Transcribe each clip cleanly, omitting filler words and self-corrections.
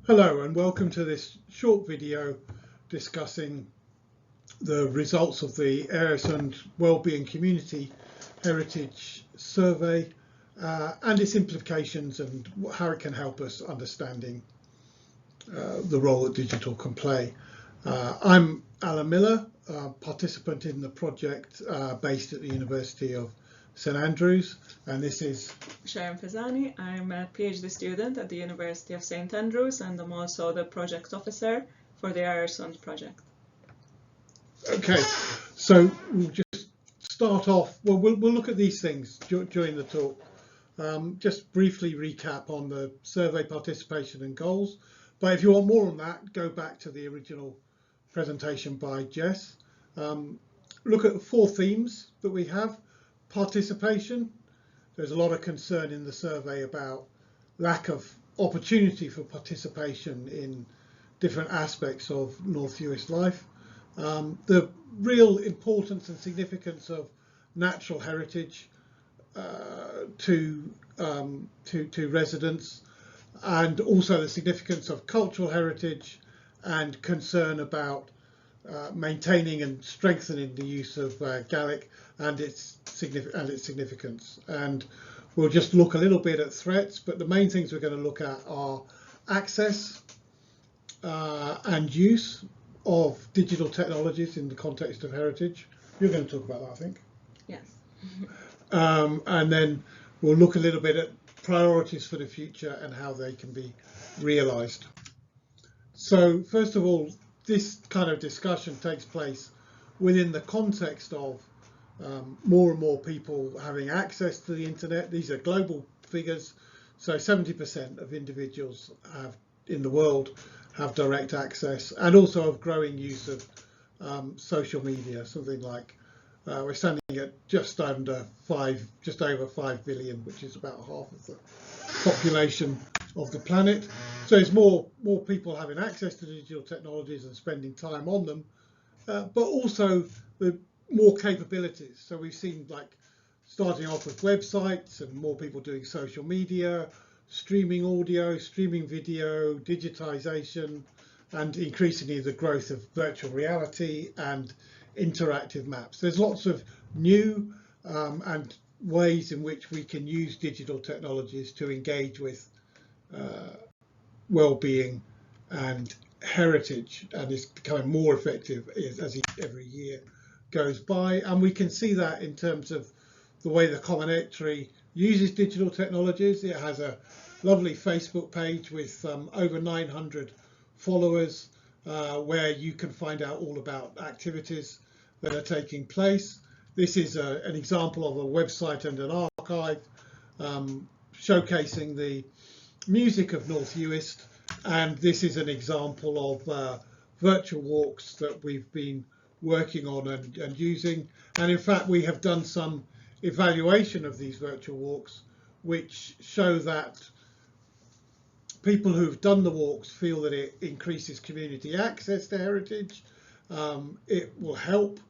Hello and welcome to this short video discussing the results of the Öresund Wellbeing Community Heritage Survey and its implications and how it can help us understanding the role that digital can play. I'm Alan Miller, participant in the project based at the University of St Andrews, and this is Sharon Pisani. I'm a PhD student at the University of St Andrews, and I'm also the project officer for the Öresund project. Okay, so we'll just start off. Well, we'll look at these things during the talk. Just briefly recap on the survey participation and goals. But if you want more on that, go back to the original presentation by Jess. Look at the 4 themes that we have. Participation. There's a lot of concern in the survey about lack of opportunity for participation in different aspects of North Uist life. The real importance and significance of natural heritage to residents, and also the significance of cultural heritage and concern about maintaining and strengthening the use of Gaelic and its significance. And we'll just look a little bit at threats, but the main things we're going to look at are access and use of digital technologies in the context of heritage. You're going to talk about that, I think. Yes. And then we'll look a little bit at priorities for the future and how they can be realised. So first of all, this kind of discussion takes place within the context of more and more people having access to the internet. These are global figures, so 70% of individuals in the world have direct access, and also of growing use of social media. Something like we're standing at just over 5 billion, which is about half of the population of the planet. So there's more people having access to digital technologies and spending time on them, but also the more capabilities. So we've seen, like, starting off with websites and more people doing social media, streaming audio, streaming video, digitization, and increasingly the growth of virtual reality and interactive maps. There's lots of new and ways in which we can use digital technologies to engage with well-being and heritage, and it's becoming more effective as every year goes by. And we can see that in terms of the way the commentary uses digital technologies. It has a lovely Facebook page with over 900 followers where you can find out all about activities that are taking place. This is an example of a website and an archive showcasing the music of North Uist, and this is an example of virtual walks that we've been working on and using. And in fact, we have done some evaluation of these virtual walks which show that people who've done the walks feel that it increases community access to heritage, it will help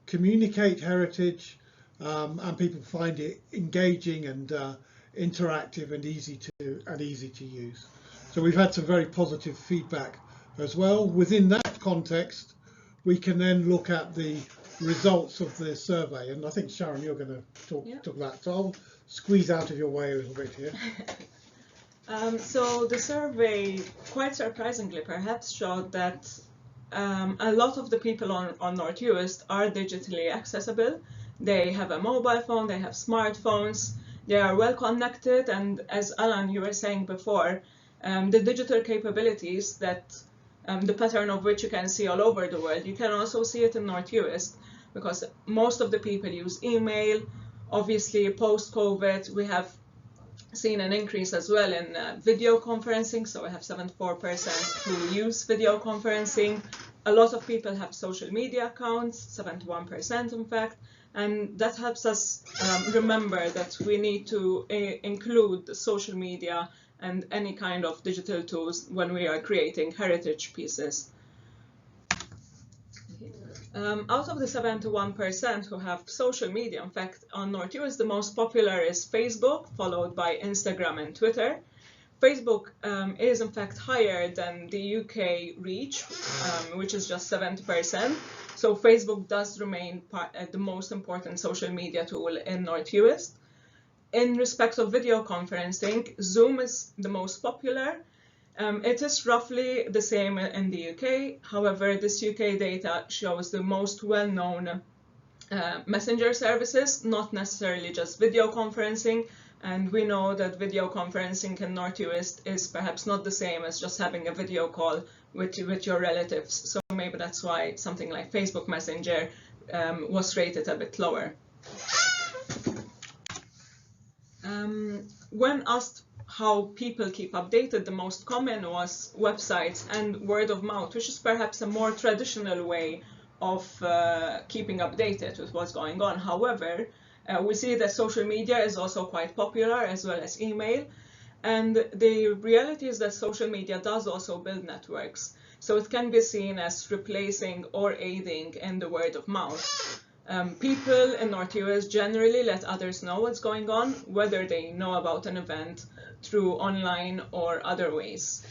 communicate heritage, and people find it engaging and interactive and easy to use. So we've had some very positive feedback as well. Within that context, we can then look at the results of the survey, and I think, Sharon, you're going to talk about that. So I'll squeeze out of your way a little bit here. So the survey, quite surprisingly perhaps, showed that a lot of the people on North Uist are digitally accessible. They have a mobile phone, they have smartphones, they are well connected, and as Alan, you were saying before, the digital capabilities that the pattern of which you can see all over the world, you can also see it in North Uist, because most of the people use email. Obviously, post-COVID, we have seen an increase as well in video conferencing, so we have 74% who use video conferencing. A lot of people have social media accounts, 71% in fact, and that helps us remember that we need to include the social media and any kind of digital tools when we are creating heritage pieces. Out of the 71% who have social media, in fact, on North Uist, the most popular is Facebook, followed by Instagram and Twitter. Facebook is in fact higher than the UK reach, which is just 70%. So Facebook does remain the most important social media tool in North Uist. In respect of video conferencing, Zoom is the most popular. It is roughly the same in the UK. However, this UK data shows the most well-known messenger services, not necessarily just video conferencing. And we know that video conferencing in North Uist is perhaps not the same as just having a video call with your relatives. So maybe that's why something like Facebook Messenger was rated a bit lower. When asked how people keep updated, the most common was websites and word of mouth, which is perhaps a more traditional way of keeping updated with what's going on. However, we see that social media is also quite popular, as well as email. And the reality is that social media does also build networks. So it can be seen as replacing or aiding in the word of mouth. People in North Uist generally let others know what's going on, whether they know about an event through online or other ways.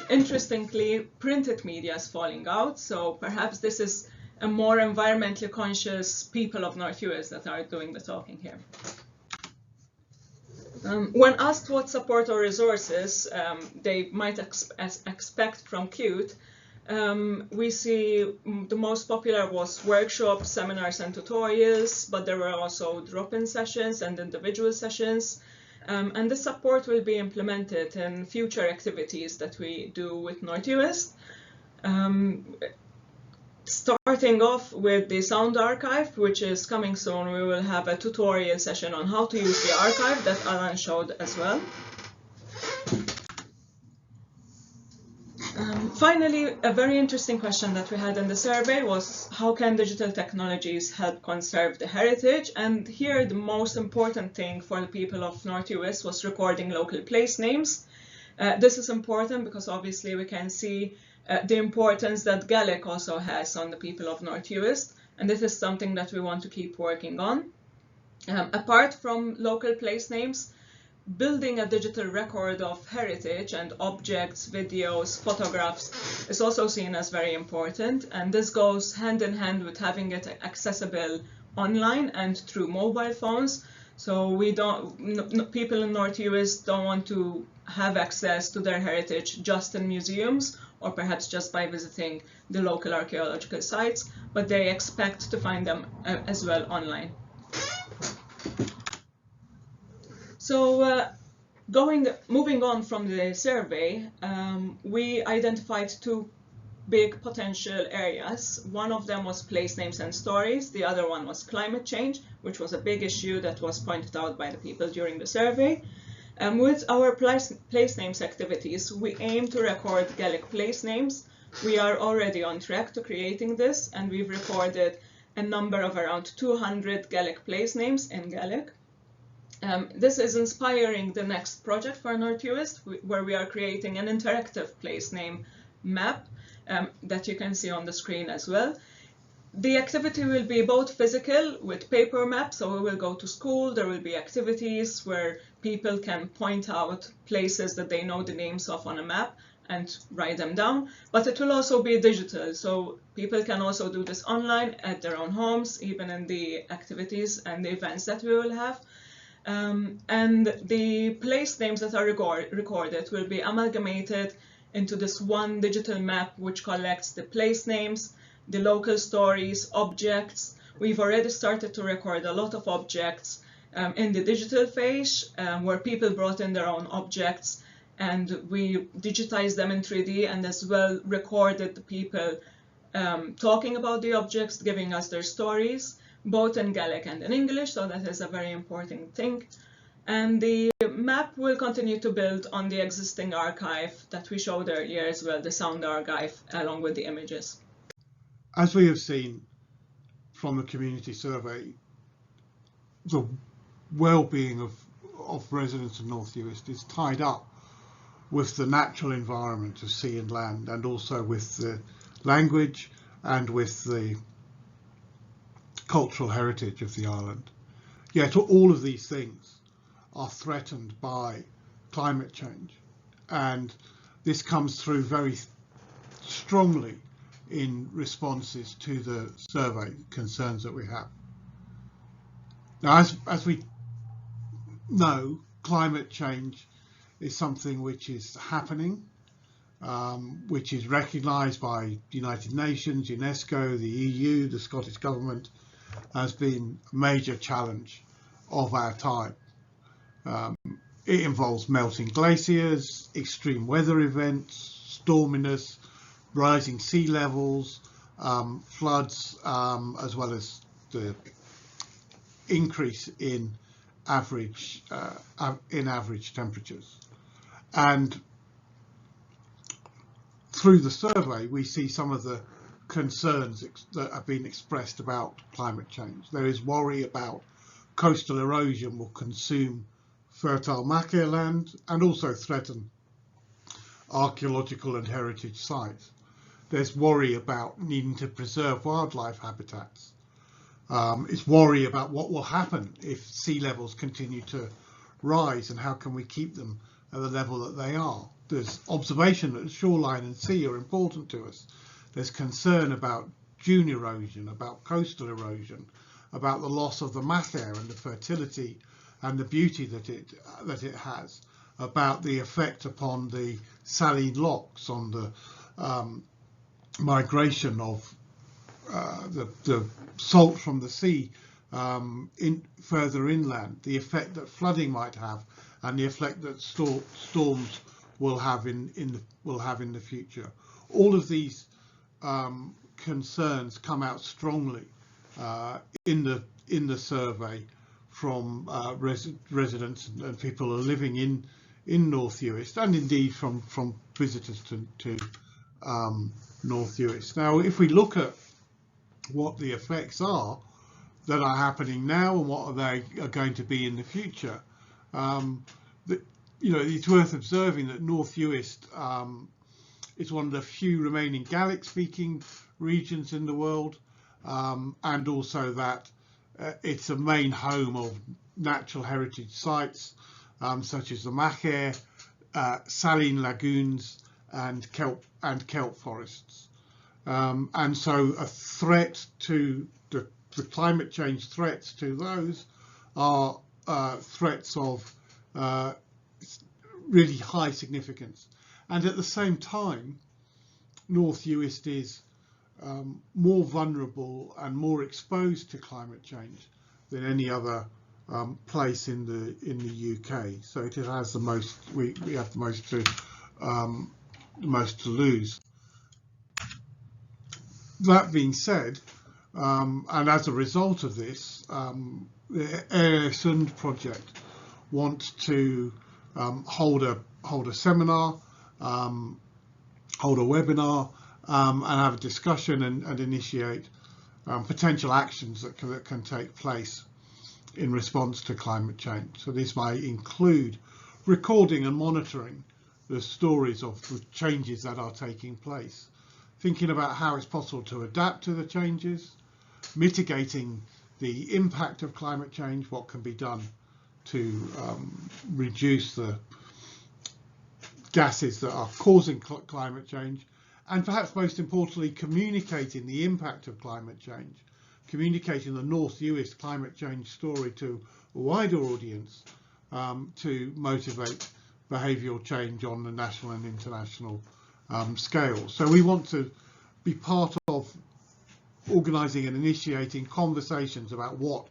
Interestingly, printed media is falling out, so perhaps this is a more environmentally conscious people of North Uist that are doing the talking here. When asked what support or resources they might expect from CEUT, we see the most popular was workshops, seminars and tutorials, but there were also drop-in sessions and individual sessions. And this support will be implemented in future activities that we do with North Uist. Starting off with the sound archive, which is coming soon, we will have a tutorial session on how to use the archive that Alan showed as well. Finally, a very interesting question that we had in the survey was how can digital technologies help conserve the heritage? And here the most important thing for the people of North Uist was recording local place names. This is important because obviously we can see the importance that Gaelic also has on the people of North Uist, and this is something that we want to keep working on. Apart from local place names, building a digital record of heritage and objects, videos, photographs is also seen as very important, and this goes hand in hand with having it accessible online and through mobile phones. So we don't, people in North Uist don't want to have access to their heritage just in museums or perhaps just by visiting the local archaeological sites, but they expect to find them as well online. So moving on from the survey, we identified two big potential areas. One of them was place names and stories. The other one was climate change, which was a big issue that was pointed out by the people during the survey. With our place names activities, we aim to record Gaelic place names. We are already on track to creating this, and we've recorded a number of around 200 Gaelic place names in Gaelic. This is inspiring the next project for North Uist, where we are creating an interactive place name map that you can see on the screen as well. The activity will be both physical with paper maps, so we will go to school, there will be activities where people can point out places that they know the names of on a map and write them down, but it will also be digital, so people can also do this online at their own homes, even in the activities and the events that we will have. And the place names that are recorded will be amalgamated into this one digital map which collects the place names, the local stories, objects. We've already started to record a lot of objects in the digital phase, where people brought in their own objects and we digitized them in 3D and as well recorded the people talking about the objects, giving us their stories, both in Gaelic and in English, so that is a very important thing. And the map will continue to build on the existing archive that we showed earlier as well, the sound archive, along with the images. As we have seen from the community survey, the well-being of residents of North Uist is tied up with the natural environment of sea and land, and also with the language and with the cultural heritage of the island. Yet all of these things are threatened by climate change. and this comes through very strongly in responses to the survey concerns that we have. Now, as we know, climate change is something which is happening, which is recognised by the United Nations, UNESCO, the EU, the Scottish Government, has been a major challenge of our time. It involves melting glaciers, extreme weather events, storminess, rising sea levels, floods, as well as the increase in average temperatures. And through the survey, we see some of the concerns that have been expressed about climate change. There is worry about coastal erosion will consume fertile macaque land and also threaten archaeological and heritage sites. There's worry about needing to preserve wildlife habitats. It's worry about what will happen if sea levels continue to rise and how can we keep them at the level that they are. There's observation that the shoreline and sea are important to us. There's concern about dune erosion, about coastal erosion, about the loss of the macaque and the fertility and the beauty that it has, about the effect upon the saline lochs, on the migration of the salt from the sea further inland, the effect that flooding might have, and the effect that storms will have in the future. All of these concerns come out strongly in the survey from residents and people who are living in North Uist, and indeed from visitors to North Uist. Now, if we look at what the effects are that are happening now and what they are going to be in the future, it's worth observing that North Uist is one of the few remaining Gaelic-speaking regions in the world, and also that it's a main home of natural heritage sites such as the macaque, saline lagoons, and kelp forests. And so a threat to the climate change threats to those are threats of really high significance. And at the same time, North Uist is more vulnerable and more exposed to climate change than any other place in the UK. So it has the most. We have the most to lose. That being said, and as a result of this, the CEUT project wants to hold a seminar, hold a webinar, and have a discussion and initiate potential actions that can take place in response to climate change. So this might include recording and monitoring the stories of the changes that are taking place, thinking about how it's possible to adapt to the changes, mitigating the impact of climate change, what can be done to reduce the gases that are causing climate change, and perhaps most importantly, communicating the impact of climate change, communicating the North Uist climate change story to a wider audience to motivate behavioural change on the national and international scale. So we want to be part of organising and initiating conversations about what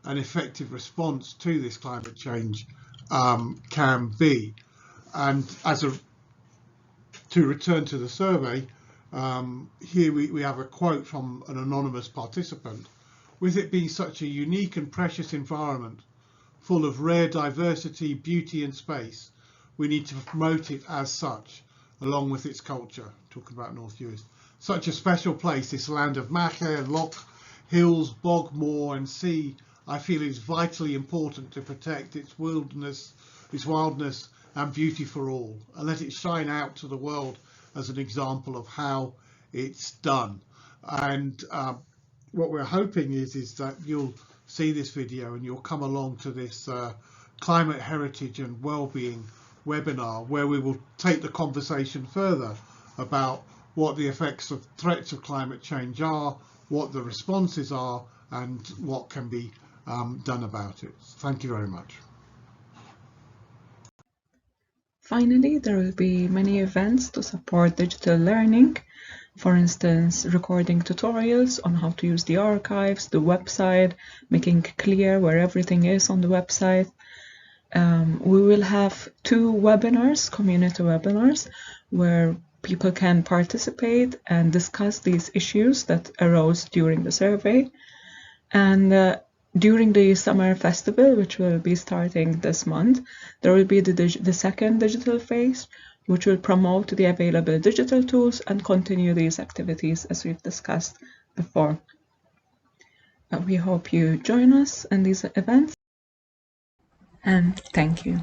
an effective response to this climate change can be. And to return to the survey, here we have a quote from an anonymous participant. With it being such a unique and precious environment, full of rare diversity, beauty and space, we need to promote it as such, along with its culture, talking about North Uist. Such a special place, this land of macaque, loch, hills, bog, moor and sea, I feel is vitally important to protect its wildness, its wildness and beauty for all, and let it shine out to the world as an example of how it's done. And what we're hoping is that you'll see this video and you'll come along to this climate heritage and well-being webinar where we will take the conversation further about what the effects of threats of climate change are, what the responses are, and what can be done about it. Thank you very much. Finally, there will be many events to support digital learning. For instance, recording tutorials on how to use the archives, the website, making clear where everything is on the website. We will have 2 webinars, community webinars, where people can participate and discuss these issues that arose during the survey. And during the summer festival, which will be starting this month, there will be the second digital phase, which will promote the available digital tools and continue these activities as we've discussed before. We hope you join us in these events, and thank you.